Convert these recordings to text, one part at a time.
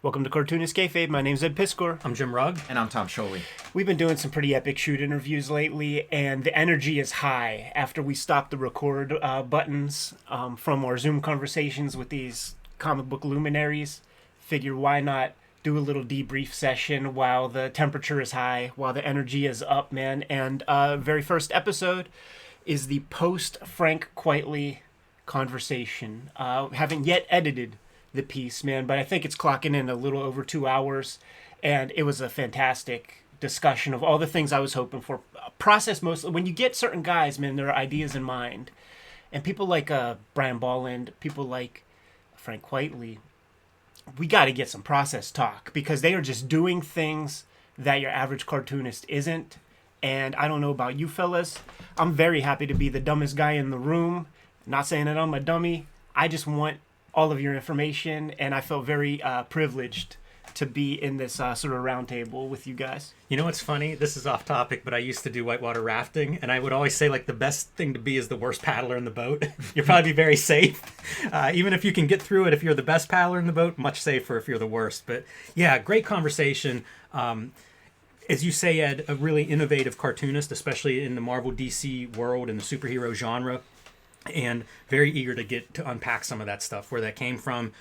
Welcome to Cartoonist Kayfabe. My name's Ed Piskor. I'm Jim Rugg. And I'm Tom Scholey. We've been doing some pretty epic shoot interviews lately, and the energy is high after we stopped the record buttons from our Zoom conversations with these comic book luminaries. Figure why not do a little debrief session while the temperature is high, while the energy is up, man. And very first episode is the post-Frank Quitely conversation. Haven't yet edited the piece, man, but I think it's clocking in a little over 2 hours, and it was a fantastic discussion of all the things I was hoping for. Process mostly when you get certain guys, man, their ideas in mind, and people like Brian Bolland, people like Frank Quitely, we got to get some process talk because they are just doing things that your average cartoonist isn't. And I don't know about you fellas, I'm very happy to be the dumbest guy in the room. Not saying that I'm a dummy. I just want all of your information, and I felt very privileged to be in this sort of roundtable with you guys. You know what's funny? This is off topic, but I used to do whitewater rafting, and I would always say, like, the best thing to be is the worst paddler in the boat. You'll probably be very safe. Even if you can get through it, if you're the best paddler in the boat, much safer if you're the worst. But yeah, great conversation. As you say, Ed, a really innovative cartoonist, especially in the Marvel DC world and the superhero genre. And very eager to get to unpack some of that stuff, where that came from.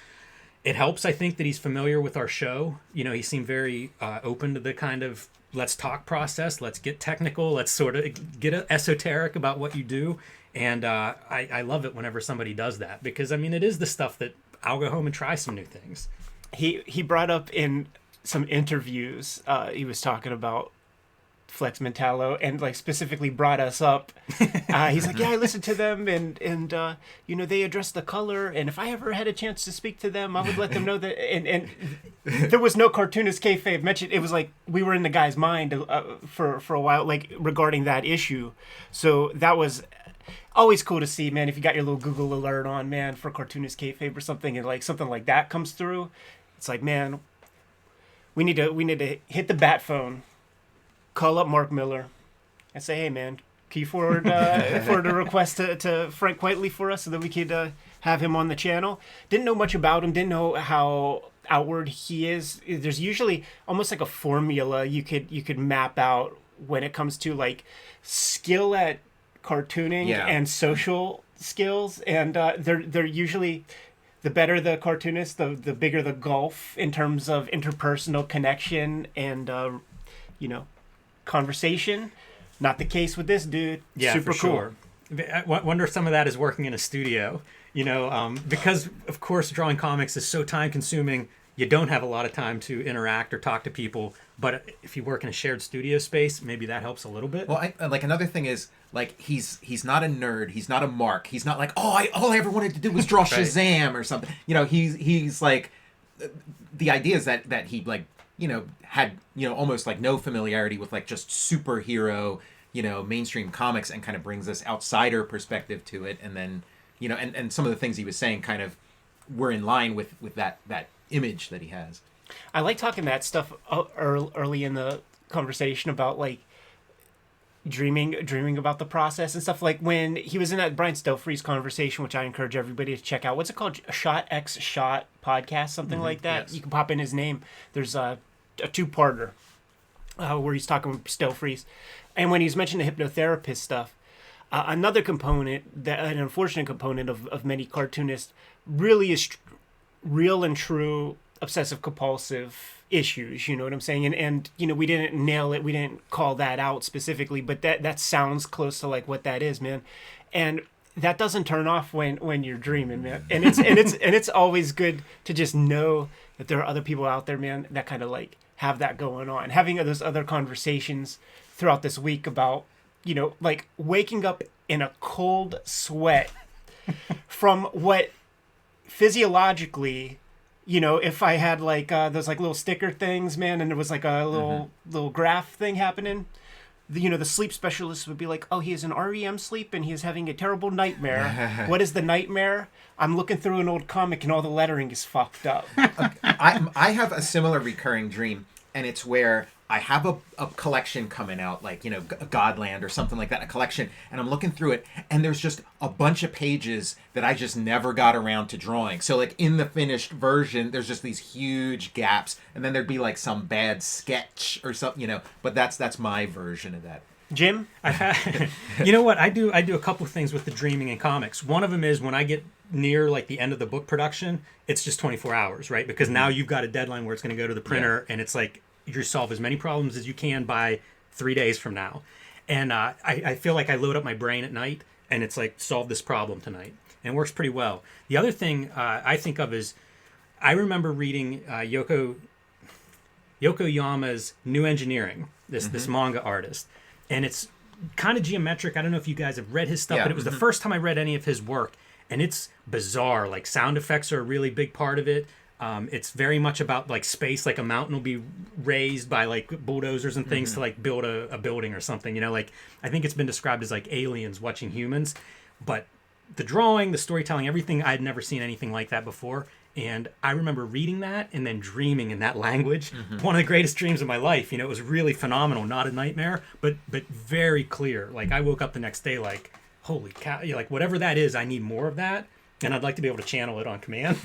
It helps, I think, that he's familiar with our show. You know, he seemed very open to the kind of let's talk process, let's get technical, let's sort of get esoteric about what you do. And I love it whenever somebody does that, because, I mean, it is the stuff that I'll go home and try some new things. He brought up in some interviews, he was talking about Flex Mentallo, and like specifically brought us up. He's like, yeah, I listened to them, and you know, they addressed the color, and if I ever had a chance to speak to them, I would let them know that. And there was no Cartoonist Kayfabe mentioned. It was like we were in the guy's mind for a while, like regarding that issue. So that was always cool to see, man. If you got your little Google alert on, man, for Cartoonist Kayfabe or something, and like something like that comes through, it's like, man, we need to hit the bat phone. Call up Mark Miller and say, hey, man, can you forward a request to Frank Quitely for us so that we could have him on the channel? Didn't know much about him. Didn't know how outward he is. There's usually almost like a formula you could map out when it comes to like skill at cartooning and social skills. And they're usually, the better the cartoonist, the bigger the gulf in terms of interpersonal connection and, you know, conversation. Not the case with this dude. Yeah, super for cool. Sure. I wonder if some of that is working in a studio, you know, because of course drawing comics is so time consuming. You don't have a lot of time to interact or talk to people, but if you work in a shared studio space, maybe that helps a little bit. Well, like another thing is, like, he's not a nerd, he's not a mark, he's not like, all I ever wanted to do was draw right. Shazam or something. You know, he's like, the idea is that he, like, you know, had, you know, almost like no familiarity with like just superhero, you know, mainstream comics, and kind of brings this outsider perspective to it. And then, you know, and some of the things he was saying kind of were in line with that image that he has. I like talking that stuff early in the conversation about like dreaming about the process and stuff. Like when he was in that Brian Stelfreeze conversation, which I encourage everybody to check out. What's it called? Shot X Shot podcast, something like that. Yes. You can pop in his name. There's a two-parter where he's talking with Stelfreeze. And when he's mentioning the hypnotherapist stuff, another component, an unfortunate component of many cartoonists, really is real and true obsessive compulsive issues, you know what I'm saying? And you know, we didn't nail it, we didn't call that out specifically, but that sounds close to like what that is, man. And that doesn't turn off when you're dreaming, man. And it's always good to just know that there are other people out there, man, that kind of like have that going on. Having those other conversations throughout this week about, you know, like waking up in a cold sweat from what physiologically, you know, if I had like those like little sticker things, man, and there was like a little graph thing happening, you know, the sleep specialist would be like, oh, he has an REM sleep and he is having a terrible nightmare. What is the nightmare? I'm looking through an old comic and all the lettering is fucked up. I have a similar recurring dream, and it's where I have a collection coming out, like, Godland or something like that, a collection, and I'm looking through it, and there's just a bunch of pages that I just never got around to drawing. So, like, in the finished version, there's just these huge gaps, and then there'd be, like, some bad sketch or something, but that's my version of that. Jim? You know what? I do a couple of things with the dreaming in comics. One of them is when I get near like the end of the book production, it's just 24 hours, right? Because now you've got a deadline where it's going to go to the printer, and it's like you solve as many problems as you can by 3 days from now. And I feel like I load up my brain at night, and it's like, solve this problem tonight. And it works pretty well. The other thing I think of is, I remember reading Yoko Yama's New Engineering, this manga artist. And it's kind of geometric. I don't know if you guys have read his stuff, but it was the first time I read any of his work. And it's bizarre. Like, sound effects are a really big part of it. It's very much about like space, like a mountain will be raised by like bulldozers and things to like build a building or something. Like, I think it's been described as like aliens watching humans. But the drawing, the storytelling, everything, I'd never seen anything like that before. And I remember reading that and then dreaming in that language. One of the greatest dreams of my life. It was really phenomenal, not a nightmare, but very clear. Like, I woke up the next day like, holy cow, like, whatever that is, I need more of that. And I'd like to be able to channel it on command.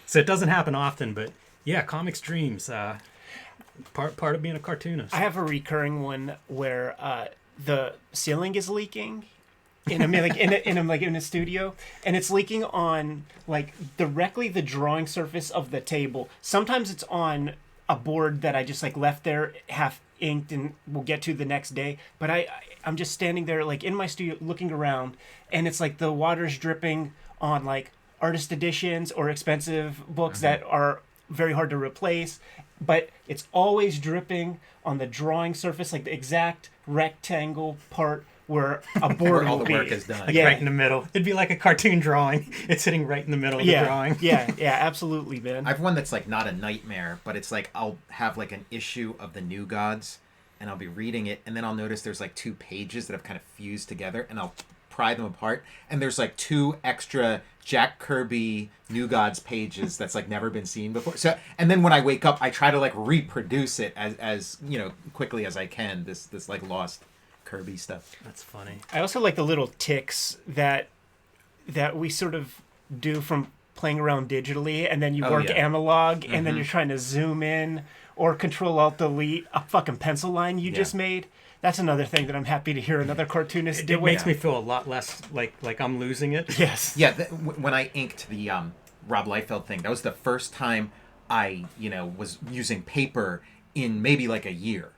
So it doesn't happen often, but yeah, comics dreams, part of being a cartoonist. I have a recurring one where the ceiling is leaking. In a studio, and it's leaking on like directly the drawing surface of the table. Sometimes it's on a board that I just like left there half inked and will get to the next day. But I'm just standing there like in my studio looking around, and it's like the water's dripping on like artist editions or expensive books that are very hard to replace. But it's always dripping on the drawing surface, like the exact rectangle part where a board all will the be. work is done. Like right in the middle. It'd be like a cartoon drawing. It's sitting right in the middle of the drawing. yeah, absolutely, man. I have one that's like not a nightmare, but it's like I'll have like an issue of the New Gods, and I'll be reading it, and then I'll notice there's like 2 pages that have kind of fused together, and I'll pry them apart, and there's like 2 extra Jack Kirby New Gods pages that's like never been seen before. So, and then when I wake up, I try to like reproduce it as quickly as I can. This like lost Kirby stuff. That's funny. I also like the little ticks that we sort of do from playing around digitally, and then you work analog, and then you're trying to zoom in or Control-Alt-Delete a fucking pencil line you just made. That's another thing that I'm happy to hear another cartoonist do. It makes me feel a lot less like I'm losing it. Yes. Yeah, when I inked the Rob Liefeld thing, that was the first time I was using paper in maybe like a year,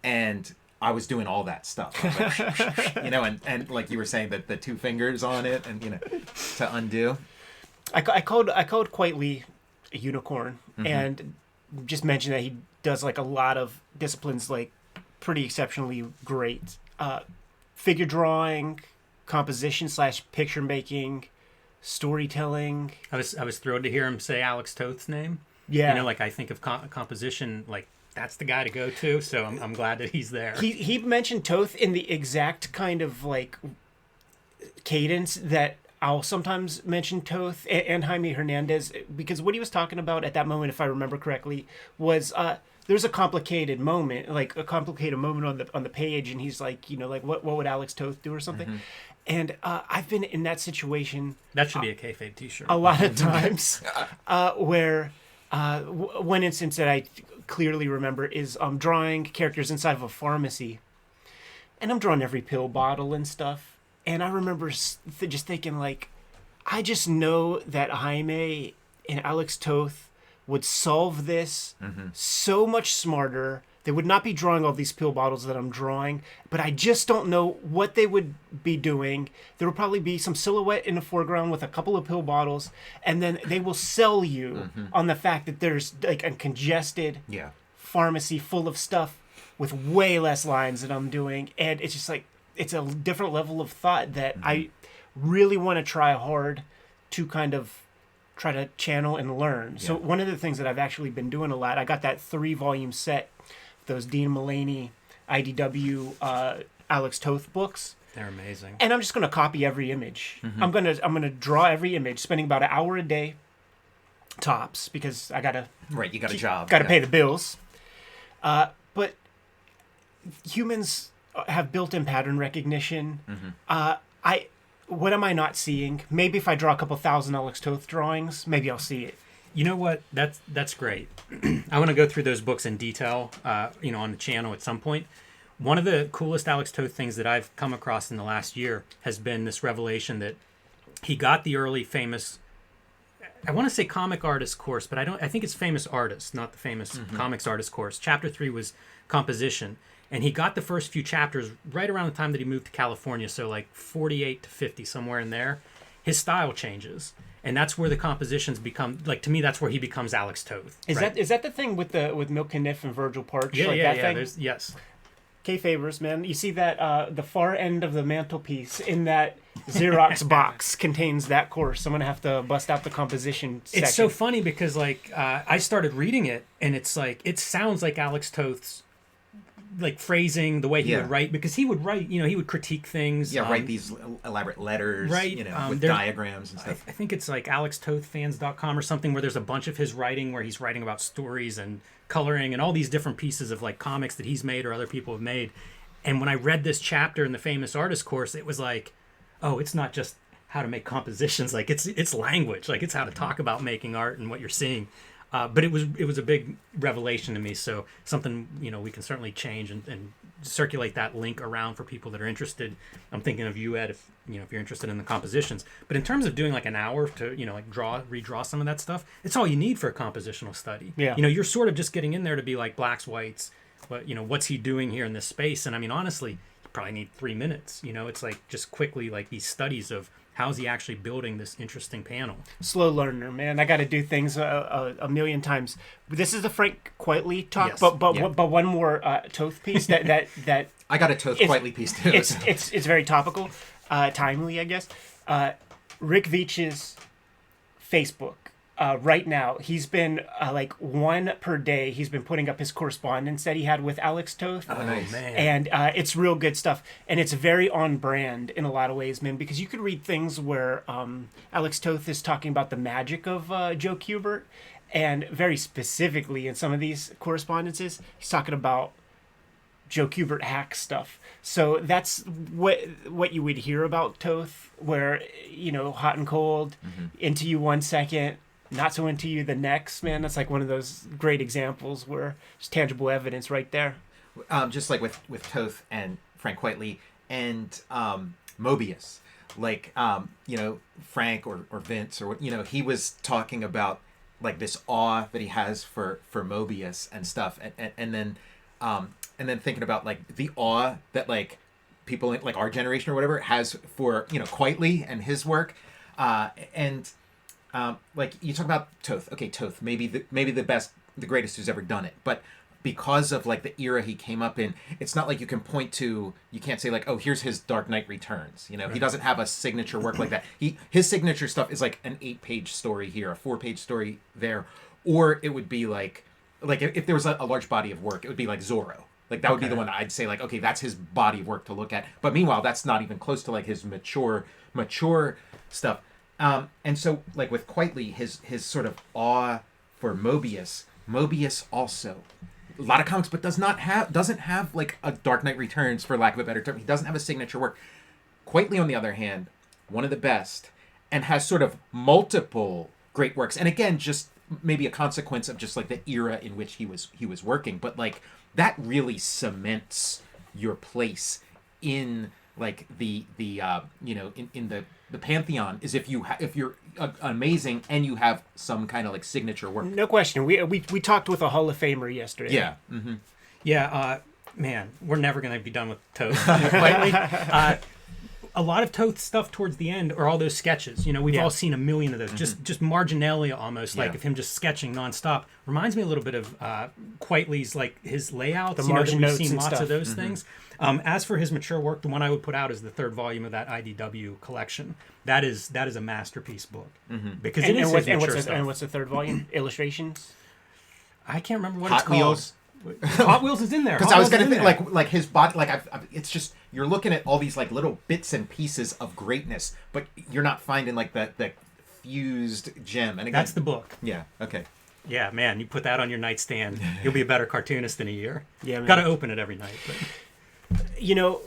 and I was doing all that stuff, like, and like you were saying, that the 2 fingers on it, and to undo. I called Quietly a unicorn, and just mentioned that he does like a lot of disciplines like pretty exceptionally great. Figure drawing, composition / picture making, storytelling. I was thrilled to hear him say Alex Toth's name. Yeah, like I think of composition, like that's the guy to go to. So I'm glad that he's there. He mentioned Toth in the exact kind of like cadence that I'll sometimes mention Toth and Jaime Hernandez, because what he was talking about at that moment, if I remember correctly, was there's a complicated moment on the page, and he's like, like what would Alex Toth do or something. And I've been in that situation. That should be a Kayfabe t-shirt. A lot of times where one instance that I clearly remember is drawing characters inside of a pharmacy, and I'm drawing every pill bottle and stuff, and I remember just thinking like, I just know that Jaime and Alex Toth would solve this so much smarter. They would not be drawing all these pill bottles that I'm drawing, but I just don't know what they would be doing. There will probably be some silhouette in the foreground with a couple of pill bottles, and then they will sell you on the fact that there's like a congested pharmacy full of stuff with way less lines than I'm doing. And it's just like, it's a different level of thought that I really want to try hard to kind of try to channel and learn. So one of the things that I've actually been doing a lot, I got that 3-volume set, those Dean Mulaney, IDW, Alex Toth books. They're amazing. And I'm just going to copy every image. I'm gonna draw every image, spending about an hour a day, tops, because I gotta you got a job. Got to pay the bills. but humans have built-in pattern recognition. What am I not seeing? Maybe if I draw a couple thousand Alex Toth drawings, maybe I'll see it. You know what? That's great. I want to go through those books in detail, on the channel at some point. One of the coolest Alex Toth things that I've come across in the last year has been this revelation that he got the early famous, I want to say comic artist course, but I think it's famous artist, not the famous comics artist course. Chapter 3 was composition. And he got the first few chapters right around the time that he moved to California, so like 48 to 50, somewhere in there. His style changes. And that's where the compositions become, like, to me, that's where he becomes Alex Toth. Is that the thing with Milk Caniff and Virgil Parch? Yeah, like yeah, that yeah. thing? Yes. Kayfabers, man. You see that the far end of the mantelpiece in that Xerox box contains that course. I'm going to have to bust out the composition section. It's so funny because, like, I started reading it, and it's like, it sounds like Alex Toth's, like, phrasing, the way he would write, because he would write, he would critique things. Yeah, write these elaborate letters, right, with diagrams and I stuff. think it's like AlexTothFans.com or something, where there's a bunch of his writing where he's writing about stories and coloring and all these different pieces of, like, comics that he's made or other people have made. And when I read this chapter in the famous artist course, it was like, oh, it's not just how to make compositions, like, it's language, like, it's how to talk about making art and what you're seeing. But it was a big revelation to me. So something, we can certainly change and circulate that link around for people that are interested. I'm thinking of you, Ed, if you're interested in the compositions. But in terms of doing like an hour to like redraw some of that stuff, it's all you need for a compositional study. Yeah. You're sort of just getting in there to be like blacks, whites. But what's he doing here in this space? And I mean, honestly, you probably need 3 minutes. It's like just quickly like these studies of how's he actually building this interesting panel. Slow learner, man. I got to do things a million times. This is the Frank Quitely talk, Yes. but one more Toth piece that I got a Toth Quitely piece too. It's very topical, timely, I guess. Rick Veitch's Facebook. Right now, he's been like one per day. He's been putting up his correspondence that he had with Alex Toth. Oh, nice. And it's real good stuff. And it's very on brand in a lot of ways, man, because you could read things where Alex Toth is talking about the magic of Joe Kubert. And very specifically in some of these correspondences, he's talking about Joe Kubert hack stuff. So that's what you would hear about Toth, where, hot and cold, into you 1 second, not so into you the next, man. That's like one of those great examples where there's tangible evidence right there. Just like with Toth and Frank Quitely and Mobius, like Frank or Vince or he was talking about like this awe that he has for Mobius and stuff, and then thinking about like the awe that like people in like our generation or whatever has for Quitely and his work, like you talk about Toth. Okay, Toth, maybe the greatest who's ever done it, but because of like the era he came up in, it's not like you can't say like, oh, here's his Dark Knight Returns. Right. He doesn't have a signature work like that. His signature stuff is like an 8-page story here, a 4-page story there, or it would be like if there was a large body of work, it would be like Zorro. Like that would be the one I'd say like, okay, that's his body of work to look at. But meanwhile, that's not even close to like his mature stuff. And so like with Quitely, his sort of awe for Mobius also, a lot of comics, but doesn't have like a Dark Knight Returns, for lack of a better term. He doesn't have a signature work. Quitely, on the other hand, one of the best, and has sort of multiple great works. And again, just maybe a consequence of just like the era in which he was working. But like that really cements your place in like the in the pantheon, is if you're amazing and you have some kind of like signature work. No question. We talked with a Hall of Famer yesterday. Yeah. Mm-hmm. Yeah. Man, we're never gonna be done with Toth. Quitely. A lot of Toth stuff towards the end are all those sketches. We've all seen a million of those. Mm-hmm. Just marginalia almost, like of him just sketching nonstop. Reminds me a little bit of Quitely's, like his layouts. The margin notes we've seen and lots stuff. of those things. As for his mature work, the one I would put out is the 3rd volume of that IDW collection. That is a masterpiece book, because it is his mature stuff. And what's the 3rd volume? Illustrations? I can't remember what Hot it's called. Wheels. Hot Wheels is in there. Because I was gonna think like his body, like it's just you're looking at all these like little bits and pieces of greatness, but you're not finding like the fused gem. And again, that's the book. Yeah. Okay. Yeah, man, you put that on your nightstand, you'll be a better cartoonist in a year. Yeah, man. Got to open it every night. But... You know,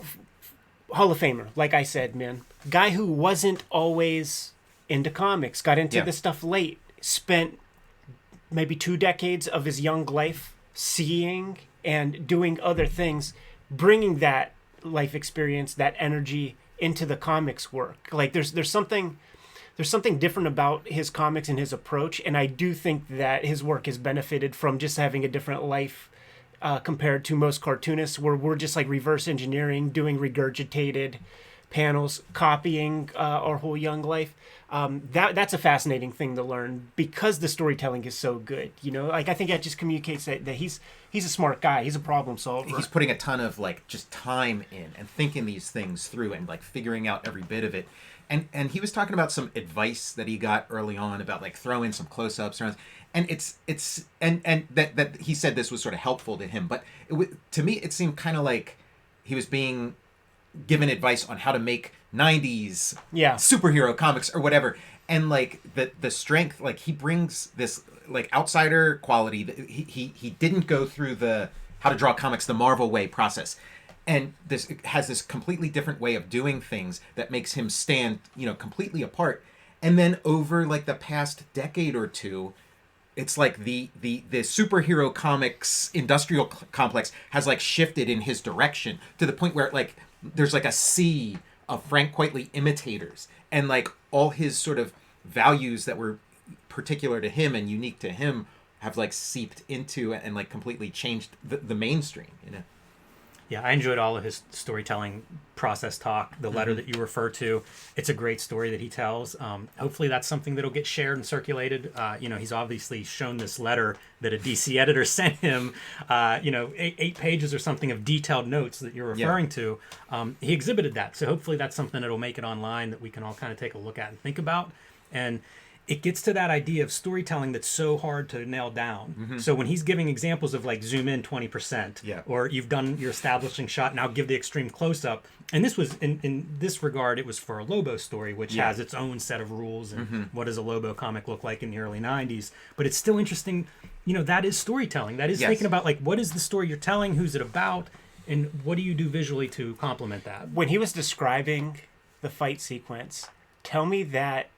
Hall of Famer, like I said, man. Guy who wasn't always into comics, got into this stuff late, spent maybe 2 decades of his young life seeing and doing other things, bringing that life experience, that energy into the comics work. Like there's something different about his comics and his approach, and I do think that his work has benefited from just having a different life compared to most cartoonists, where we're just like reverse engineering, doing regurgitated panels, copying our whole young life. That's a fascinating thing to learn because the storytelling is so good. You know, like I think that just communicates that he's a smart guy. He's a problem solver. He's putting a ton of like just time in and thinking these things through and like figuring out every bit of it. And he was talking about some advice that he got early on about like throw in some close-ups and it's that he said this was sort of helpful to him, but to me it seemed kind of like he was being given advice on how to make 90s superhero comics or whatever, and like the strength, like he brings this like outsider quality that he didn't go through the how to draw comics the Marvel way process. And this has this completely different way of doing things that makes him stand, you know, completely apart. And then over like the past decade or two, it's like the superhero comics industrial complex has like shifted in his direction to the point where like there's like a sea of Frank Quitely imitators, and like all his sort of values that were particular to him and unique to him have like seeped into and like completely changed the mainstream, you know. Yeah, I enjoyed all of his storytelling process talk, the letter that you refer to. It's a great story that he tells. Hopefully that's something that'll get shared and circulated. You know, he's obviously shown this letter that a DC editor sent him, you know, 8 pages or something of detailed notes that you're referring to. He exhibited that. So hopefully that's something that'll make it online that we can all kind of take a look at and think about. And it gets to that idea of storytelling that's so hard to nail down. So when he's giving examples of like zoom in 20%, or you've done your establishing shot, now give the extreme close up. And this was in this regard, it was for a Lobo story, which has its own set of rules and what does a Lobo comic look like in the early 90s. But it's still interesting, you know, that is storytelling. That is thinking about like, what is the story you're telling? Who's it about? And what do you do visually to complement that? When he was describing the fight sequence, tell me that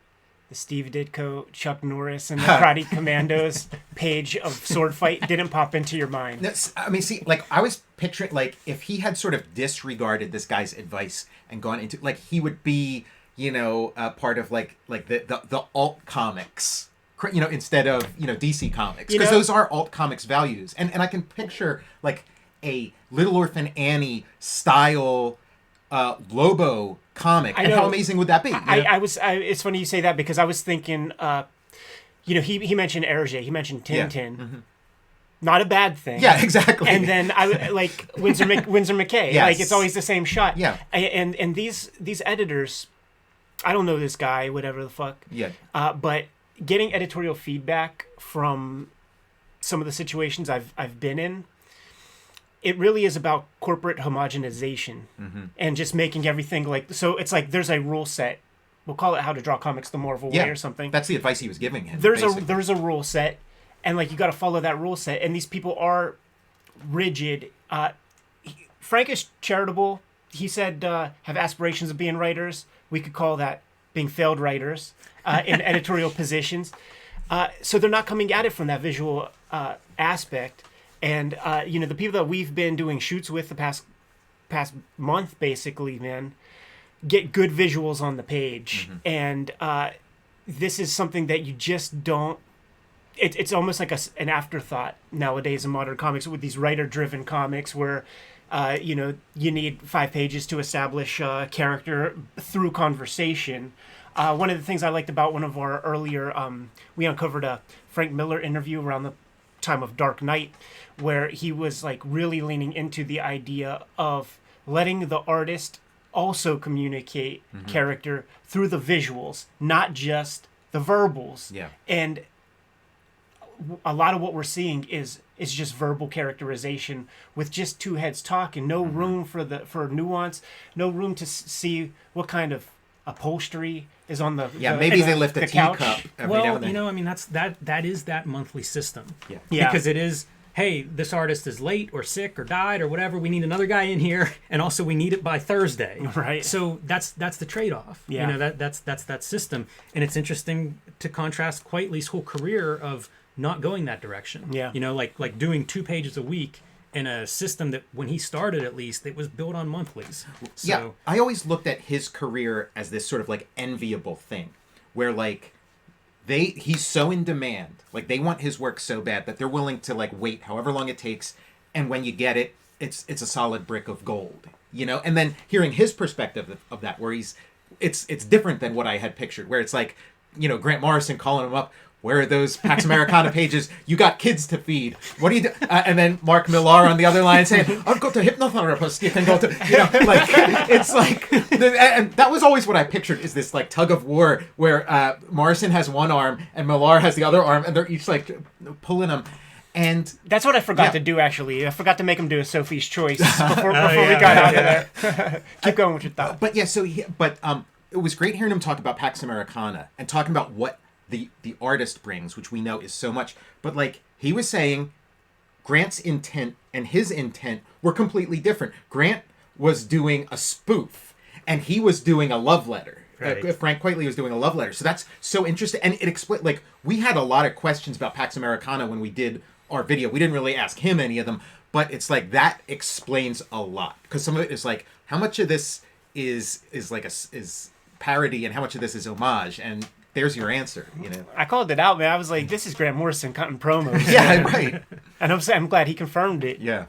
the Steve Ditko, Chuck Norris, and the Karate Commandos page of sword fight didn't pop into your mind. I mean, see, like I was picturing, like if he had sort of disregarded this guy's advice and gone into, like he would be, you know, part of like the alt comics, you know, instead of, you know, DC comics, because those are alt comics values, and I can picture like a Little Orphan Annie style Lobo comic, and how amazing would that be? It's funny you say that because I was thinking, you know, he mentioned Hergé, he mentioned Tintin, not a bad thing. Yeah, exactly. And then I like Winsor McKay, like it's always the same shot. Yeah. And these editors, I don't know this guy, whatever the fuck. Yeah. But getting editorial feedback from some of the situations I've been in, it really is about corporate homogenization and just making everything like, so it's like there's a rule set. We'll call it How to Draw Comics the Marvel Way or something. That's the advice he was giving him. There's a rule set, and like you got to follow that rule set, and these people are rigid. Frank is charitable. He said have aspirations of being writers. We could call that being failed writers in editorial positions. So they're not coming at it from that visual aspect. And, you know, the people that we've been doing shoots with the past month, basically, man, get good visuals on the page. And this is something that you just don't... It's almost like an afterthought nowadays in modern comics with these writer-driven comics where, you know, you need 5 pages to establish a character through conversation. One of the things I liked about one of our earlier... we uncovered a Frank Miller interview around the time of Dark Knight, where he was like really leaning into the idea of letting the artist also communicate character through the visuals, not just the verbals. And a lot of what we're seeing is just verbal characterization with just 2 heads talking, no room for nuance, no room to see what kind of upholstery is on the maybe they lift a the teacup couch. every now Well, and then. I mean, that is that monthly system. Yeah. Because it is, hey, this artist is late or sick or died or whatever. We need another guy in here, and also we need it by Thursday. Right. So that's the trade-off. Yeah. That's that system, and it's interesting to contrast Quitely's whole career of not going that direction. Yeah. Like doing 2 pages a week in a system that when he started, at least, it was built on monthlies. So, Yeah, I always looked at his career as this sort of like enviable thing, where like he's so in demand, like they want his work so bad that they're willing to like wait however long it takes, and when you get it, it's a solid brick of gold, And then hearing his perspective of that, where it's different than what I had pictured, where it's like, Grant Morrison calling him up. Where are those Pax Americana pages? You got kids to feed. What do you do? And then Mark Millar on the other line saying, I've got a hypnotherapist. You can go to, it's like, and that was always what I pictured, is this like tug of war where Morrison has one arm and Millar has the other arm, and they're each like pulling him. And that's what I forgot to do, actually. I forgot to make him do a Sophie's Choice before we got out of there. Keep going with your thought. But yeah, it was great hearing him talk about Pax Americana and talking about what the artist brings, which we know is so much. But like he was saying, Grant's intent and his intent were completely different. Grant was doing a spoof, and he was doing a love letter. Right. Frank Quitely was doing a love letter. So that's so interesting. And it explained, like, we had a lot of questions about Pax Americana when we did our video. We didn't really ask him any of them, but it's like that explains a lot, because some of it is like, how much of this is like is parody and how much of this is homage, and there's your answer, I called it out, man. I was like, this is Grant Morrison cutting promos. Yeah, right. And I'm glad he confirmed it. Yeah.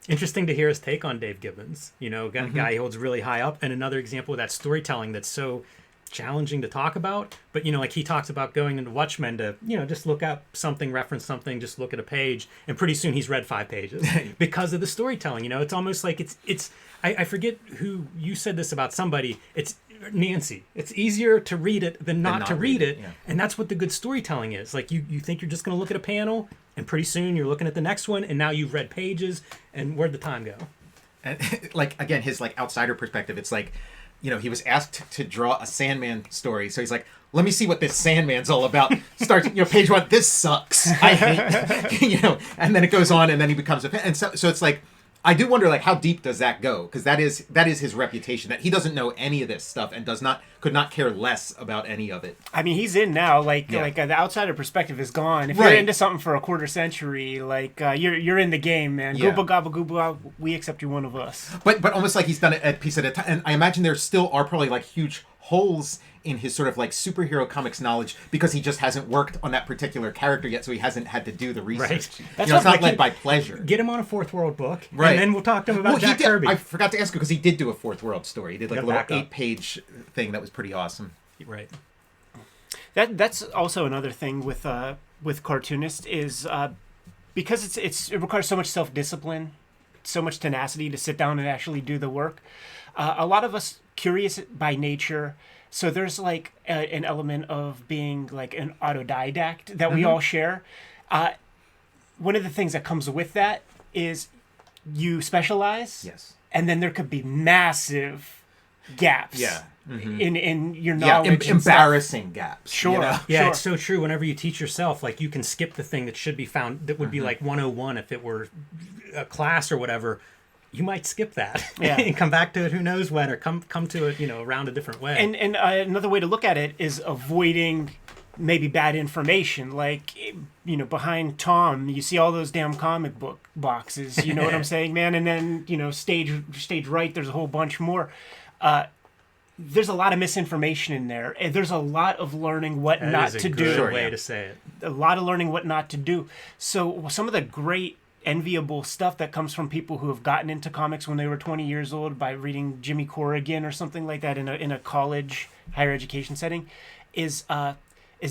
Interesting to hear his take on Dave Gibbons. Guy he holds really high up, and another example of that storytelling that's so challenging to talk about. But like he talks about going into Watchmen to just look up something, reference something, just look at a page, and pretty soon he's read 5 pages because of the storytelling. It's almost like it's. I forget who you said this about somebody. It's Nancy. It's easier to read it than not to read it. Yeah. And that's what the good storytelling is. Like you think you're just going to look at a panel, and pretty soon you're looking at the next one, and now you've read pages, and where'd the time go? And like, again, his like outsider perspective, it's like, he was asked to draw a Sandman story. So he's like, let me see what this Sandman's all about. Starts, page 1, this sucks. I hate, and then it goes on, and then he becomes a fan. And so it's like, I do wonder, like, how deep does that go? Because that is his reputation, that he doesn't know any of this stuff and could not care less about any of it. I mean, he's in now. Like the outsider perspective is gone. If you're into something for a quarter century, like you're in the game, man. Yeah. Gooba gobba gooba, we accept you one of us. But almost like he's done it a piece at a time. And I imagine there still are probably like huge holes in his sort of like superhero comics knowledge, because he just hasn't worked on that particular character yet, so he hasn't had to do the research. Right. It's not led by pleasure. Get him on a Fourth World book, Right. and then we'll talk to him about Jack Kirby. I forgot to ask you, because he did do a Fourth World story. He did like a little backup. 8-page thing that was pretty awesome. Right. That's also another thing with Cartoonist is because it requires so much self-discipline, so much tenacity to sit down and actually do the work. A lot of us curious by nature. So there's like an element of being like an autodidact that we all share. One of the things that comes with that is you specialize. Yes. And then there could be massive gaps. Yeah. In your knowledge. Embarrassing gaps. Sure. Yeah, Sure. it's so true. Whenever you teach yourself, like you can skip the thing that should be found, that would be like 101 if it were a class or whatever. You might skip that and come back to it who knows when, or come to it around a different way. And another way to look at it is avoiding maybe bad information. Like, behind Tom, you see all those damn comic book boxes. You know what I'm saying, man? And then, stage right, there's a whole bunch more. There's a lot of misinformation in there. And there's a lot of learning what that not is a to good do. way to say it. A lot of learning what not to do. So some of the great enviable stuff that comes from people who have gotten into comics when they were 20 years old by reading Jimmy Corrigan or something like that in a college higher education setting is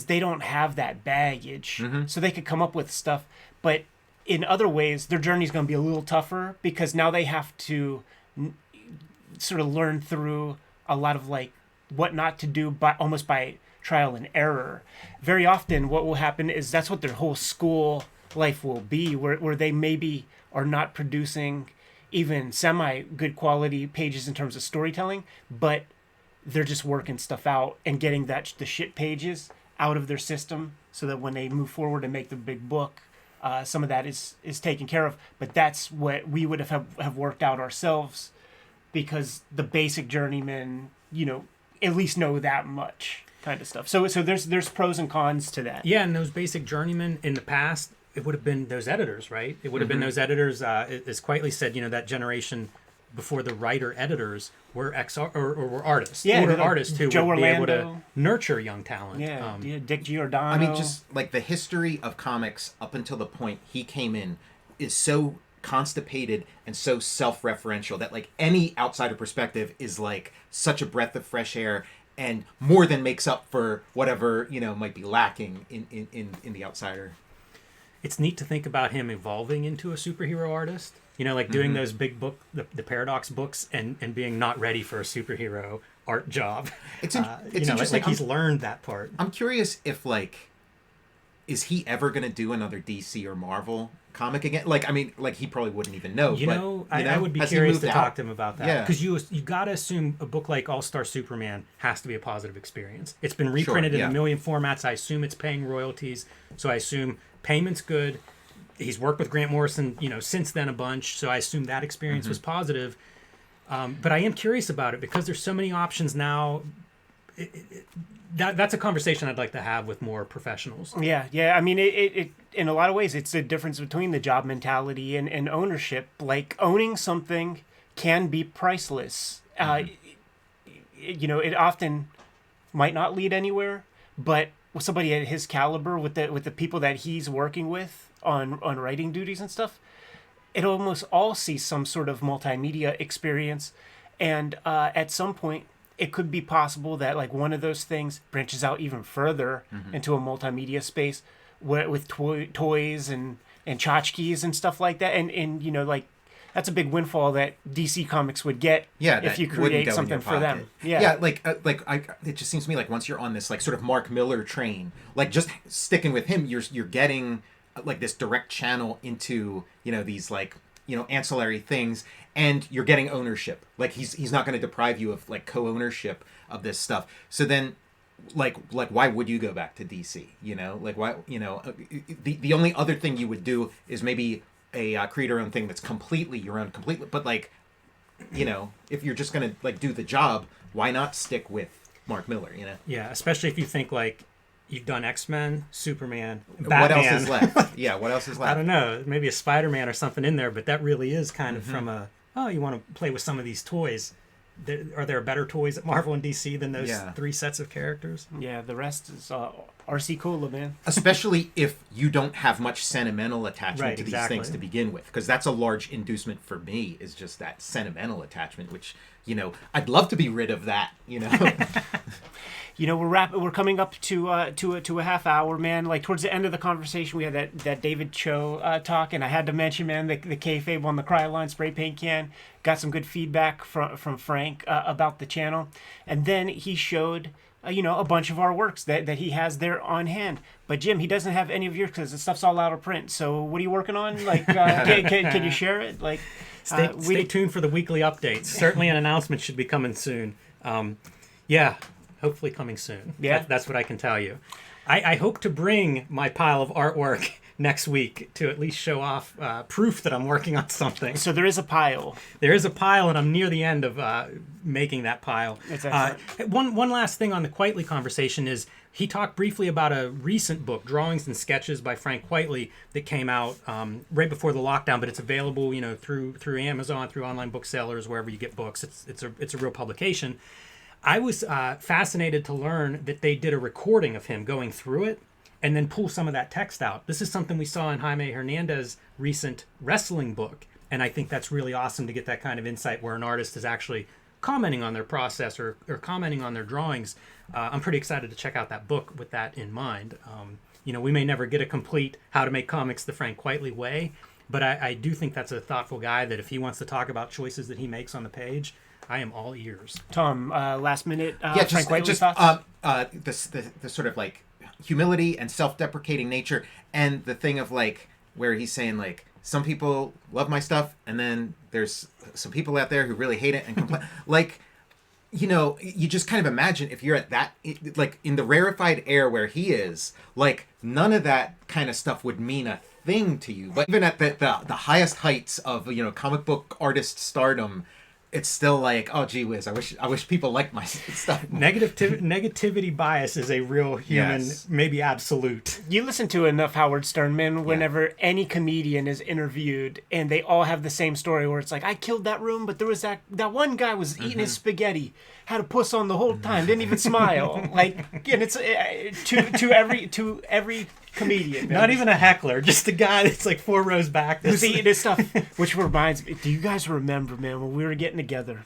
they don't have that baggage. So they could come up with stuff, but in other ways their journey is going to be a little tougher, because now they have to sort of learn through a lot of like what not to do, but almost by trial and error. Very often what will happen is that's what their whole school life will be, where they maybe are not producing even semi good quality pages in terms of storytelling, but they're just working stuff out and getting the shit pages out of their system so that when they move forward and make the big book, some of that is taken care of. But that's what we would have worked out ourselves, because the basic journeyman, at least know that much kind of stuff. So there's pros and cons to that. Yeah, and those basic journeymen in the past, it would have been those editors, right? It would have been those editors, as Quietly said, that generation before the writer editors were were artists. Yeah, older artists who Joe would Orlando. be able to nurture young talent. Yeah, Dick Giordano. I mean, just like the history of comics up until the point he came in is so constipated and so self-referential that like any outsider perspective is like such a breath of fresh air and more than makes up for whatever might be lacking in the outsider. It's neat to think about him evolving into a superhero artist. Like doing those big the Paradox books and being not ready for a superhero art job. It's interesting. Like he's learned that part. I'm curious if is he ever going to do another DC or Marvel comic again? He probably wouldn't even know. I would be curious to talk to him about that. Yeah. Because you got to assume a book like All-Star Superman has to be a positive experience. It's been reprinted in a million formats. I assume it's paying royalties. So I assume payment's good. He's worked with Grant Morrison, since then a bunch. So I assume that experience was positive. But I am curious about it because there's so many options now. That's a conversation I'd like to have with more professionals. Yeah. I mean, it in a lot of ways, it's the difference between the job mentality and ownership. Like, owning something can be priceless. It often might not lead anywhere, but with somebody at his caliber, with the people that he's working with on writing duties and stuff, it almost all sees some sort of multimedia experience, and at some point it could be possible that like one of those things branches out even further into a multimedia space with toys and tchotchkes and stuff like that, and like that's a big windfall that DC Comics would get if you create something for them. It just seems to me like once you're on this like sort of Mark Miller train, like just sticking with him, you're getting like this direct channel into these like ancillary things, and you're getting ownership. Like he's not going to deprive you of like co-ownership of this stuff. So then like why would you go back to DC? Like why the only other thing you would do is maybe a creator-owned thing that's completely your own, but like if you're just gonna like do the job, why not stick with Mark Miller? Yeah, especially if you think like you've done X-Men, Superman, Batman. What else is left? Yeah, what else is left? I don't know, maybe a Spider-Man or something in there, but that really is kind of from you want to play with some of these toys. Are there better toys at Marvel and DC than those three sets of characters? Yeah, the rest is RC Cola, man. Especially if you don't have much sentimental attachment to these things to begin with, because that's a large inducement for me, is just that sentimental attachment, which I'd love to be rid of that. We're coming up to a half hour, man. Like towards the end of the conversation, we had that David Cho talk, and I had to mention, man, the Kayfabe on the Krylon spray paint can. Got some good feedback from Frank about the channel, and then he showed a bunch of our works that he has there on hand. But Jim, he doesn't have any of yours because the stuff's all out of print. So what are you working on? Like, can you share it? Like, stay tuned for the weekly updates. Certainly, an announcement should be coming soon. Hopefully coming soon. Yeah. That's what I can tell you. I hope to bring my pile of artwork next week to at least show off proof that I'm working on something. So there is a pile. There is a pile, and I'm near the end of making that pile. One last thing on the Quietly conversation is he talked briefly about a recent book, Drawings and Sketches by Frank Quietly, that came out right before the lockdown, but it's available through Amazon, through online booksellers, wherever you get books. It's a real publication. I was fascinated to learn that they did a recording of him going through it and then pull some of that text out. This is something we saw in Jaime Hernandez's recent wrestling book, and I think that's really awesome to get that kind of insight where an artist is actually commenting on their process or commenting on their drawings. I'm pretty excited to check out that book with that in mind. We may never get a complete How to Make Comics the Frank Quietly way, but I do think that's a thoughtful guy that if he wants to talk about choices that he makes on the page, I am all ears. Tom, last minute. Frank Quietly thoughts? The sort of like humility and self-deprecating nature, and the thing of like where he's saying like some people love my stuff, and then there's some people out there who really hate it and complain. Like you know, you just kind of imagine if you're at that, like in the rarefied air where he is, like none of that kind of stuff would mean a thing to you. But even at the highest heights of, you know, comic book artist stardom, it's still like, oh gee whiz, I wish people liked my stuff. Negativity bias is a real human, Yes. maybe absolute. You listen to enough Howard Stern, man, whenever any comedian is interviewed and they all have the same story where it's like, I killed that room, but there was that one guy was eating his spaghetti, had a puss on the whole time, didn't even smile. Like, and it's to every comedian. Man. Not even a heckler, just a guy that's like 4 rows back. Who's eating his stuff. Which reminds me, do you guys remember, man, when we were getting together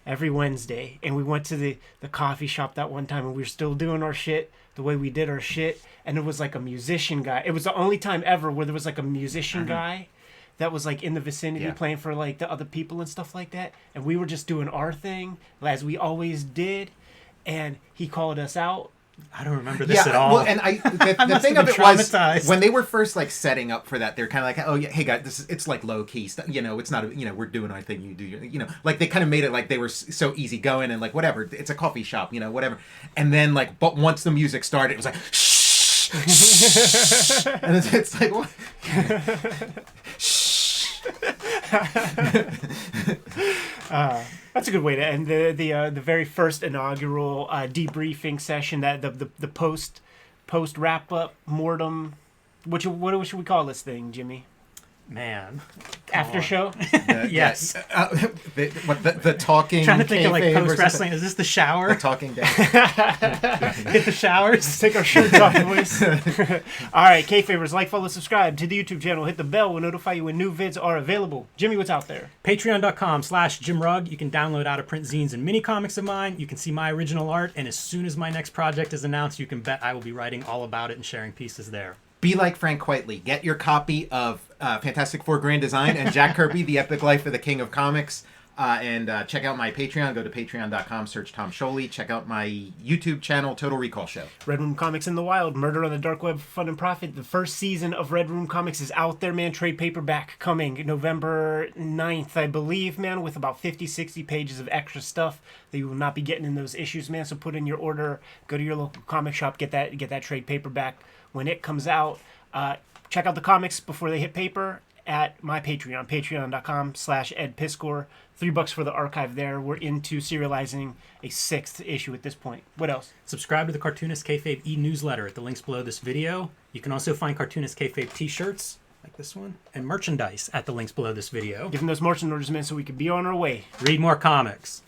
every Wednesday and we went to the coffee shop that one time and we were still doing our shit the way we did our shit, and it was like a musician guy. It was the only time ever where there was like a musician guy that was like in the vicinity playing for like the other people and stuff like that, and we were just doing our thing as we always did, and he called us out. I don't remember this at all. Well, and the thing of it was when they were first like setting up for that, they're kind of like, oh yeah, hey guys, it's like low key stuff. You know, it's not, you know, we're doing our thing. You do, you know, like they kind of made it like they were so easy going and like whatever. It's a coffee shop, you know, whatever. And then like, but once the music started, it was like shh, shh, and it's like what? Shh. That's a good way to end the very first inaugural debriefing session. That the post wrap up mortem. What should we call this thing, Jimmy? Man. Aftershow? Yes. The talking. Trying to think of like kayfabe post wrestling. Is this the shower? The talking down. Hit the showers. Take our shirts off, boys. All right, Kayfabers, like, follow, subscribe to the YouTube channel. Hit the bell. We'll notify you when new vids are available. Jimmy, what's out there? Patreon.com/JimRugg. You can download out-of-print zines and mini comics of mine. You can see my original art. And as soon as my next project is announced, you can bet I will be writing all about it and sharing pieces there. Be like Frank Quitely. Get your copy of Fantastic Four Grand Design and Jack Kirby, The Epic Life of the King of Comics. And check out my Patreon. Go to patreon.com, search Tom Scholey. Check out my YouTube channel, Total Recall Show. Red Room Comics in the Wild, Murder on the Dark Web for Fun and Profit. The first season of Red Room Comics is out there, man. Trade paperback coming November 9th, I believe, man, with about 50, 60 pages of extra stuff that you will not be getting in those issues, man. So put in your order. Go to your local comic shop. Get that trade paperback when it comes out. Check out the comics before they hit paper at my Patreon, patreon.com/EdPiscor. $3 for the archive there. We're into serializing a 6th issue at this point. What else? Subscribe to the Cartoonist Kayfabe e-newsletter at the links below this video. You can also find Cartoonist Kayfabe t-shirts, like this one, and merchandise at the links below this video. Give them those merchandise, man, so we can be on our way. Read more comics.